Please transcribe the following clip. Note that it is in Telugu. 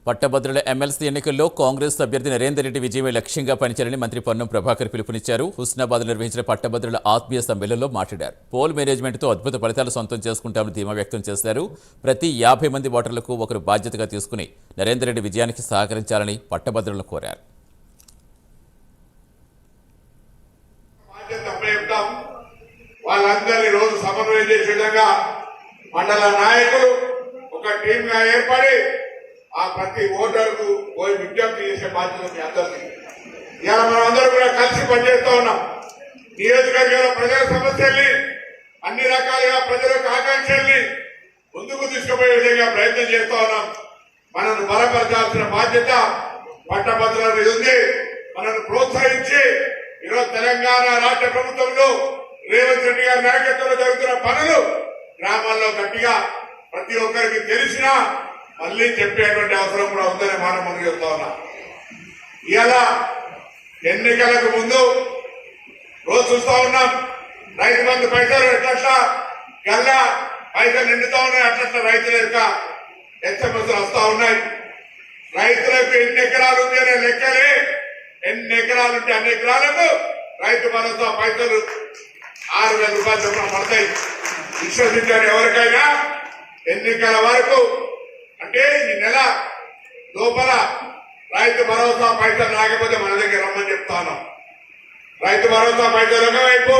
పట్టభద్రుల ఎమ్మెల్సీ ఎన్నికల్లో కాంగ్రెస్ అభ్యర్థి నరేందర్ రెడ్డి విజయమే లక్ష్యంగా పనిచేయాలని మంత్రి పొన్నం ప్రభాకర్ పిలుపునిచ్చారు. హుస్నాబాద్ నిర్వహించిన పట్టభద్రుల ఆత్మీయ సమ్మేళనంలో మాట్లాడారు. పోల్ మేనేజ్మెంట్తో అద్భుత ఫలితాలు సొంతం చేసుకుంటామని ధీమా వ్యక్తం చేశారు. ప్రతి 50 మంది ఓటర్లకు ఒకరు బాధ్యతగా తీసుకుని నరేందర్ రెడ్డి విజయానికి సహకరించాలని పట్టభద్రులను కోరారు. వాళ్ళందరినీ రోజు సమన్వయం చేసే విధంగా మండల నాయకులు ఒక టీమ్ గా ఏర్పడి ఆ ప్రతి ఓటర్కు పోయి విజ్ఞప్తి చేసే బాధ్యత మీ అందరికీ. ఇవాళ మనం అందరూ కూడా కలిసి పనిచేస్తా ఉన్నాం. నియోజకవర్గంలో ప్రజల సమస్యల్ని అన్ని రకాలుగా ప్రజల యొక్క ఆకాంక్షల్ని ముందుకు తీసుకుపోయే విధంగా ప్రయత్నం చేస్తా ఉన్నాం. మనను బలపరచాల్సిన బాధ్యత పట్టభద్రుల మీద ఉంది. మనను ప్రోత్సహించి ఈరోజు తెలంగాణ రాష్ట్ర ప్రభుత్వంలో రేవంత్ రెడ్డి గారి నాయకత్వంలో జరుగుతున్న పనులు గ్రామాల్లో గట్టిగా ప్రతి ఒక్కరికి తెలిసినా మళ్లీ చెప్పేటువంటి అవసరం కూడా ఉందని మనం చెప్తా ఉన్నాం. ఇలా ఎన్నికలకు ముందు రోజు చూస్తా ఉన్నాం, రైతు బంధు పైసలు ఎట్లా గల్లా పైసలు నిండుతా ఉన్నాయి, అట్లా రైతుల యొక్క ఎస్ఎంఎస్ వస్తా ఉన్నాయి. రైతులకు ఎన్ని ఎకరాలు ఉంది అనే లెక్కలే, ఎన్ని ఎకరాలుంటే అన్ని ఎకరాలకు రైతు భరోసా పైసలు 6,000 రూపాయలు చొప్పున పడతాయి. విశ్వసించారు ఎవరికైనా ఎన్నికల వరకు అంటే ఈ నెల లోపల రైతు భరోసా పైసలు రాకపోతే మన దగ్గర రమ్మని చెప్తాను. రైతు భరోసా పైసలు ఒకవైపు,